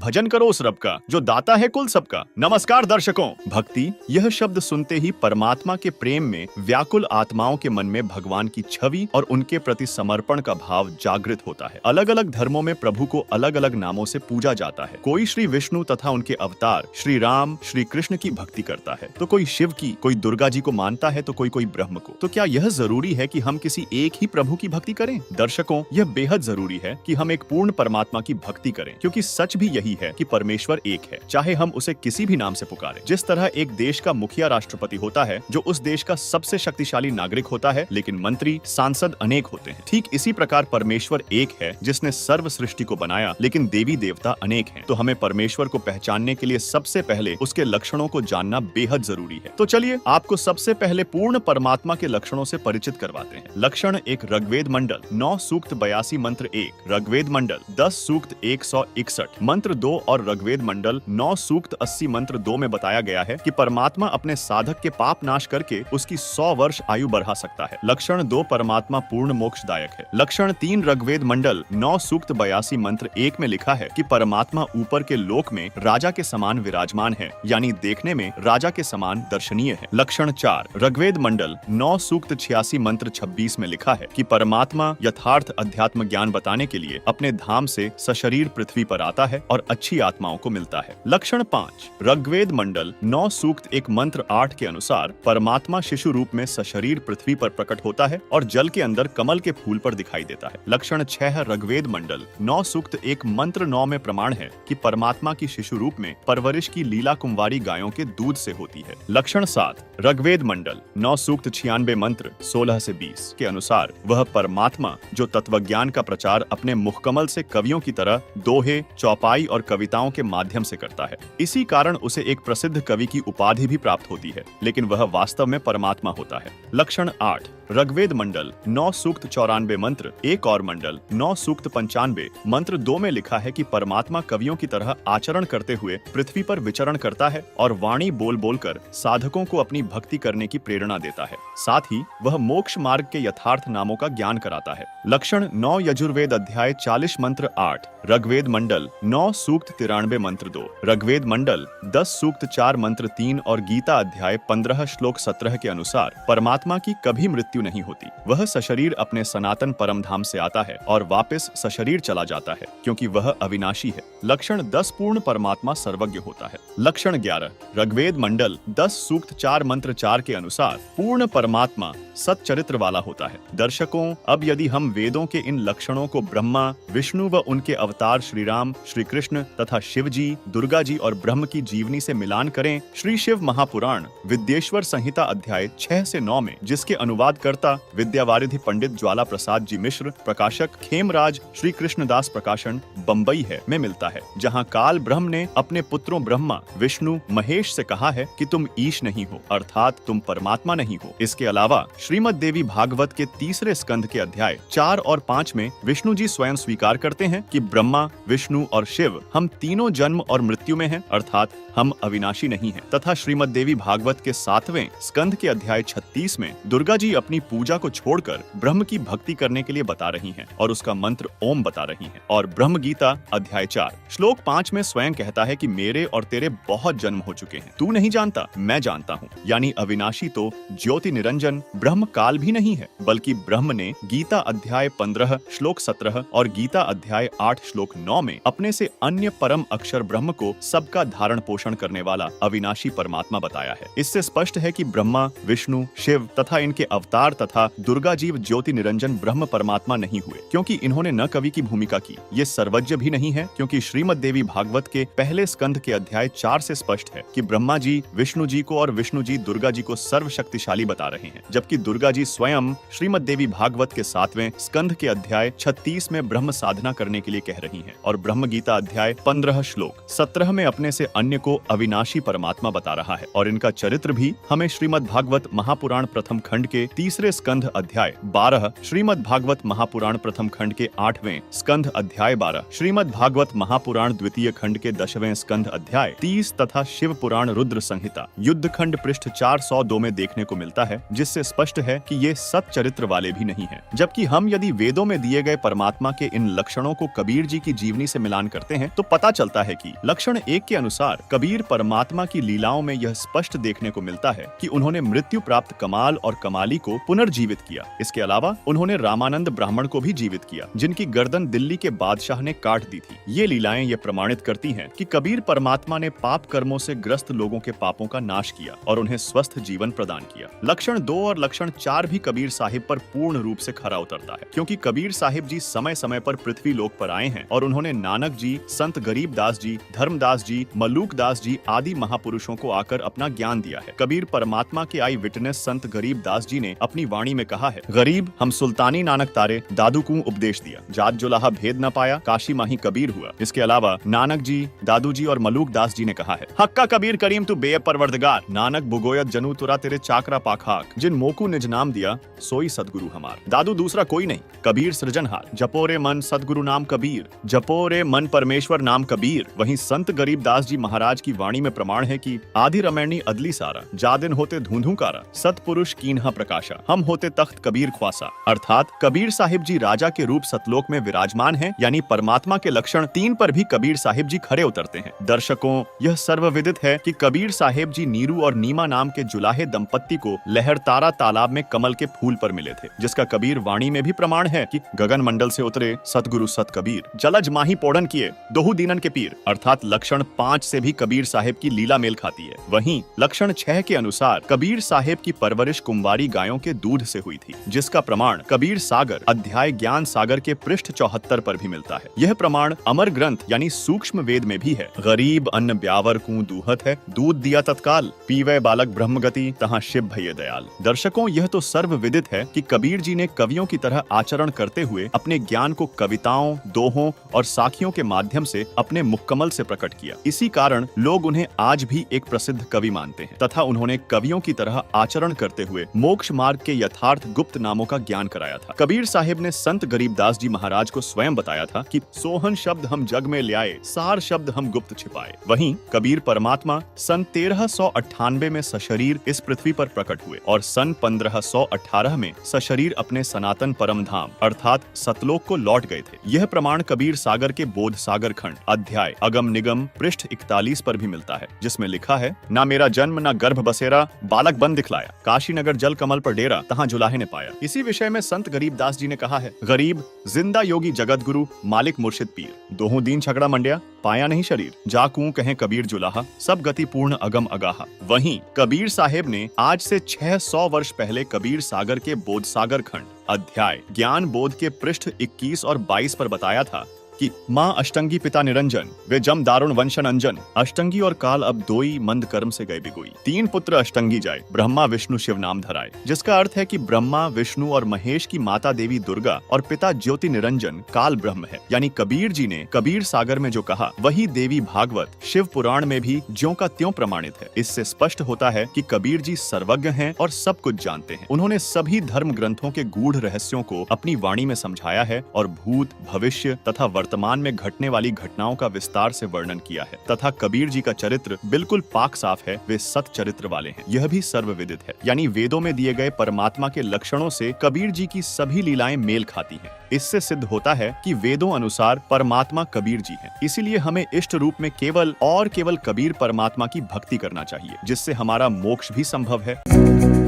भजन करो उस रब का जो दाता है कुल सबका। नमस्कार दर्शकों। भक्ति यह शब्द सुनते ही परमात्मा के प्रेम में व्याकुल आत्माओं के मन में भगवान की छवि और उनके प्रति समर्पण का भाव जागृत होता है। अलग अलग धर्मों में प्रभु को अलग अलग नामों से पूजा जाता है। कोई श्री विष्णु तथा उनके अवतार श्री राम श्री कृष्ण की भक्ति करता है, तो कोई शिव की, कोई दुर्गा जी को मानता है, तो कोई ब्रह्म को। तो क्या यह जरूरी है कि हम किसी एक ही प्रभु की भक्ति करें? दर्शकों, यह बेहद जरूरी है कि हम एक पूर्ण परमात्मा की भक्ति करें, क्योंकि सच भी यही है कि परमेश्वर एक है, चाहे हम उसे किसी भी नाम से पुकारें। जिस तरह एक देश का मुखिया राष्ट्रपति होता है, जो उस देश का सबसे शक्तिशाली नागरिक होता है, लेकिन मंत्री सांसद अनेक होते हैं, ठीक इसी प्रकार परमेश्वर एक है जिसने सर्व सृष्टि को बनाया, लेकिन देवी देवता अनेक हैं। तो हमें परमेश्वर को पहचानने के लिए सबसे पहले उसके लक्षणों को जानना बेहद जरूरी है। तो चलिए आपको सबसे पहले पूर्ण परमात्मा के लक्षणों से परिचित करवाते हैं। लक्षण एक, ऋग्वेद मंडल 9 सूक्त 82 मंत्र 1, ऋग्वेद मंडल 10 सूक्त 161 मंत्र 2 और ऋग्वेद मंडल 9 सूक्त 80 मंत्र 2 में बताया गया है कि परमात्मा अपने साधक के पाप नाश करके उसकी 100 वर्ष आयु बढ़ा सकता है। लक्षण 2, परमात्मा पूर्ण मोक्षदायक है। लक्षण 3, ऋग्वेद मंडल 9 सूक्त 82 मंत्र 1 में लिखा है कि परमात्मा ऊपर के लोक में राजा के समान विराजमान है, यानी देखने में राजा के समान दर्शनीय है। लक्षण 4, ऋग्वेद मंडल 9 सूक्त 86 मंत्र 26 में लिखा है कि परमात्मा यथार्थ अध्यात्म ज्ञान बताने के लिए अपने धाम से सशरीर पृथ्वी पर आता है और अच्छी आत्माओं को मिलता है। लक्षण 5, ऋग्वेद मंडल 9 सूक्त 1 मंत्र 8 के अनुसार परमात्मा शिशु रूप में सशरीर पृथ्वी पर प्रकट होता है और जल के अंदर कमल के फूल पर दिखाई देता है। लक्षण 6, ऋग्वेद मंडल 9 सूक्त 1 मंत्र 9 में प्रमाण है कि परमात्मा की शिशु रूप में परवरिश की लीला कुंवारी गायों के दूध से होती है। लक्षण 7, ऋग्वेद मंडल 9 सूक्त 96 मंत्र 16 से 20 के अनुसार वह परमात्मा जो तत्वज्ञान का प्रचार अपने मुखकमल से कवियों की तरह दोहे, चौपाई और कविताओं के माध्यम से करता है। इसी कारण उसे एक प्रसिद्ध कवि की उपाधि भी प्राप्त होती है, लेकिन वह वास्तव में परमात्मा होता है। लक्षण 8, ऋग्वेद मंडल 9 सूक्त 94 मंत्र 1 और मंडल 9 सूक्त 95 मंत्र 2 में लिखा है कि परमात्मा कवियों की तरह आचरण करते हुए पृथ्वी पर विचरण करता है और वाणी बोल बोलकर साधकों को अपनी भक्ति करने की प्रेरणा देता है। साथ ही वह मोक्ष मार्ग के यथार्थ नामों का ज्ञान कराता है। लक्षण 9, यजुर्वेद अध्याय 40 मंत्र 8, ऋग्वेद मंडल 9 सूक्त 93 मंत्र 2, ऋग्वेद मंडल 10 सूक्त 4 मंत्र 3 और गीता अध्याय 15 श्लोक 17 के अनुसार परमात्मा की कभी मृत्यु नहीं होती। वह सशरीर अपने सनातन परम धाम से आता है और वापस सशरीर चला जाता है, क्योंकि वह अविनाशी है। लक्षण 10, पूर्ण परमात्मा सर्वज्ञ होता है। लक्षण 11, ऋग्वेद मंडल 10 सूक्त 4 मंत्र 4 के अनुसार पूर्ण परमात्मा सच्चरित्र वाला होता है। दर्शकों, अब यदि हम वेदों के इन लक्षणों को ब्रह्मा, विष्णु व उनके अवतार श्री राम, श्री कृष्ण तथा शिव जी, दुर्गा जी और ब्रह्म की जीवनी से मिलान करें, श्री शिव महापुराण विद्येश्वर संहिता अध्याय 6 से 9 में, जिसके अनुवाद करता विद्यावारिधि पंडित ज्वाला प्रसाद जी मिश्र, प्रकाशक खेमराज श्री कृष्णदास प्रकाशन बम्बई है, में मिलता है, जहाँ काल ब्रह्म ने अपने पुत्रों ब्रह्मा, विष्णु, महेश से कहा है कि तुम ईश नहीं हो, अर्थात तुम परमात्मा नहीं हो। इसके अलावा श्रीमद् देवी भागवत के 3 स्कंध के अध्याय 4 और 5 में विष्णु जी स्वयं स्वीकार करते हैं कि ब्रह्मा, विष्णु और शिव हम तीनों जन्म और मृत्यु में हैं, अर्थात हम अविनाशी नहीं हैं। तथा श्रीमद् देवी भागवत के 7वें स्कंध के अध्याय 36 में दुर्गा जी अपनी पूजा को छोड़कर ब्रह्म की भक्ति करने के लिए बता रही हैं और उसका मंत्र ओम बता रही हैं। और ब्रह्म गीता अध्याय 4 श्लोक 5 में स्वयं कहता है कि मेरे और तेरे बहुत जन्म हो चुके हैं, तू नहीं जानता, मैं जानता हूँ। यानी अविनाशी तो ज्योति निरंजन ब्रह्म काल भी नहीं है, बल्कि ब्रह्म ने गीता अध्याय 15 श्लोक 17 और गीता अध्याय 8 श्लोक 9 में अपने से अन्य परम अक्षर ब्रह्म को सबका धारण पोषण करने वाला अविनाशी परमात्मा बताया है। इससे स्पष्ट है कि ब्रह्मा, विष्णु, शिव तथा इनके अवतार तथा दुर्गा जीव ज्योति निरंजन ब्रह्म परमात्मा नहीं हुए, क्योंकि इन्होंने न कवि की भूमिका की। ये सर्वज्ञ भी नहीं है, क्योंकि श्रीमद् देवी भागवत के पहले स्कंध के अध्याय 4 से स्पष्ट है कि ब्रह्मा जी विष्णु जी को और विष्णु जी दुर्गा जी को सर्वशक्तिशाली बता रहे हैं, जबकि दुर्गा जी स्वयं श्रीमद् देवी भागवत के 7वें स्कंध के अध्याय 36 में ब्रह्म साधना करने के लिए कह रही हैं और ब्रह्म गीता अध्याय 15 श्लोक 17 में अपने से अन्य को अविनाशी परमात्मा बता रहा है। और इनका चरित्र भी हमें श्रीमद् भागवत महापुराण प्रथम खंड के तीसरे स्कंध अध्याय 12, श्रीमद् भागवत महापुराण प्रथम खंड के 8वें स्कंध अध्याय 12, श्रीमद् भागवत महापुराण द्वितीय खंड के 10वें स्कंध अध्याय 30 तथा शिव पुराण रुद्र संहिता युद्ध खंड पृष्ठ 402 में देखने को मिलता है, जिससे स्पष्ट है कि ये सत चरित्र वाले भी नहीं हैं। जबकि हम यदि वेदों में दिए गए परमात्मा के इन लक्षणों को कबीर जी की जीवनी से मिलान करते हैं तो पता चलता है कि लक्षण 1 के अनुसार कबीर परमात्मा की लीलाओं में यह स्पष्ट देखने को मिलता है कि उन्होंने मृत्यु प्राप्त कमाल और कमाली को पुनर्जीवित किया। इसके अलावा उन्होंने रामानंद ब्राह्मण को भी जीवित किया, जिनकी गर्दन दिल्ली के बादशाह ने काट दी थी। ये लीलाएं ये प्रमाणित करती हैं कि कबीर परमात्मा ने पाप कर्मों से ग्रस्त लोगों के पापों का नाश किया और उन्हें स्वस्थ जीवन प्रदान किया। लक्षण 2 और लक्षण 4 भी कबीर साहिब पर पूर्ण रूप से खरा उतरता है, क्योंकि कबीर साहिब जी समय समय पर पृथ्वी लोक पर आए हैं और उन्होंने नानक जी, संत गरीबदास जी, धर्मदास जी, मलूकदास जी आदि महापुरुषों को आकर अपना ज्ञान दिया है। कबीर परमात्मा के आई विटनेस संत गरीबदास जी ने अपनी वाणी में कहा है, गरीब हम सुल्तानी नानक तारे, दादू को उपदेश दिया, जात जुलाहा भेद न पाया, काशी माही कबीर हुआ। इसके अलावा नानक जी, दादू जी और मलूकदास जी ने कहा है, हक्का कबीर करीम तू बे परवरदिगार, नानक बुगोयत जनू तुरा तेरे चाकरा पाखाक, जिन मोकू निज नाम दिया सोई सदगुरु हमार। दादू दूसरा कोई नहीं, कबीर सृजनहार, जपो रे मन सदगुरु नाम कबीर, जपो रे मन परमेश्वर नाम कबीर। वहीं संत गरीबदास जी महाराज की वाणी में प्रमाण है कि आदि रमैनी अदली सारा, जादिन होते धूंधूकारा, सतपुरुष कीन्हा प्रकाशा, हम होते तख्त कबीर ख्वासा। अर्थात कबीर साहिब जी राजा के रूप सतलोक में विराजमान हैं, यानी परमात्मा के लक्षण 3 पर भी कबीर साहिब जी खरे उतरते हैं। दर्शकों, यह सर्वविदित है कि कबीर साहिब जी नीरू और नीमा नाम के जुलाहे दंपत्ति को लहरतारा तालाब में कमल के फूल पर मिले थे, जिसका कबीर वाणी में भी प्रमाण है कि गगन मंडल से उतरे सतगुरु सत कबीर, जलज माही पोड़न किए दोहु दीनन के पीर। अर्थात लक्षण 5 से भी कबीर साहिब की लीला मेल खाती है। वहीं लक्षण 6 के अनुसार कबीर साहिब की परवरिश कुंवारी गायों के दूध से हुई थी, जिसका प्रमाण कबीर सागर अध्याय ज्ञान सागर के पृष्ठ 74 पर भी मिलता है। यह प्रमाण अमर ग्रंथ यानी सूक्ष्म वेद में भी है। गरीब अन्न ब्यावर कू दूहत है, दूध दिया तत्काल, पीवे बालक ब्रह्मगति तहाँ शिव भये दयाल। दर्शकों, यह तो सर्व विदित है कि कबीर जी ने कवियों की तरह आचरण करते हुए अपने ज्ञान को कविताओं, दोहों और साखियों के माध्यम से अपने मुक्कमल से प्रकट किया। इसी कारण लोग उन्हें आज भी एक प्रसिद्ध कवि मानते हैं तथा उन्होंने कवियों की तरह आचरण करते हुए मोक्ष मार्ग के यथार्थ गुप्त नामों का ज्ञान कराया था। कबीर साहिब ने संत गरीबदास जी महाराज को स्वयं बताया था कि सोहन शब्द हम जग में ले आए, सार शब्द हम गुप्त छिपाए। वहीं कबीर परमात्मा सन 1398 में सशरीर इस पृथ्वी पर प्रकट हुए और सन 1518 में सशरीर अपने सनातन परम धाम अर्थात सतलोक को लौट गए थे। यह प्रमाण कबीर सागर के बोध सागर खंड अध्याय अगम निगम पृष्ठ 41 पर भी मिलता है, जिसमें लिखा है, ना मेरा जन्म ना गर्भ बसेरा, बालक बन दिखलाया, काशी नगर जल कमल पर डेरा, तहाँ जुलाहे ने पाया। इसी विषय में संत गरीबदास जी ने कहा है, गरीब जिंदा योगी जगत गुरु मालिक मुर्शिद पीर, दोहों दीन छगड़ा मंडिया, पाया नहीं शरीर, जाकू कहें कबीर जुलाहा, सब गति पूर्ण अगम अगाहा। वहीं कबीर साहेब ने आज से 600 वर्ष पहले कबीर सागर के बोध सागर खंड अध्याय ज्ञान बोध के पृष्ठ 21 और 22 पर बताया था कि माँ अष्टंगी पिता निरंजन, वे जम दारुण वंशन अंजन, अष्टंगी और काल अब दोई मंद कर्म से गए बिगोई, 3 पुत्र अष्टंगी जाए, ब्रह्मा विष्णु शिव नाम धराए। जिसका अर्थ है कि ब्रह्मा विष्णु और महेश की माता देवी दुर्गा और पिता ज्योति निरंजन काल ब्रह्म है। यानी कबीर जी ने कबीर सागर में जो कहा वही देवी भागवत शिव पुराण में भी ज्यों का त्यों प्रमाणित है। इससे स्पष्ट होता है कि कबीर जी सर्वज्ञ हैं और सब कुछ जानते हैं। उन्होंने सभी धर्म ग्रंथों के गूढ़ रहस्यों को अपनी वाणी में समझाया है और भूत भविष्य तथा वर्तमान में घटने वाली घटनाओं का विस्तार से वर्णन किया है तथा कबीर जी का चरित्र बिल्कुल पाक साफ है, वे सत चरित्र वाले हैं। यह भी सर्वविदित है, यानी वेदों में दिए गए परमात्मा के लक्षणों से कबीर जी की सभी लीलाएं मेल खाती हैं। इससे सिद्ध होता है कि वेदों अनुसार परमात्मा कबीर जी हैं। इसीलिए हमें इष्ट रूप में केवल और केवल कबीर परमात्मा की भक्ति करना चाहिए, जिससे हमारा मोक्ष भी संभव है।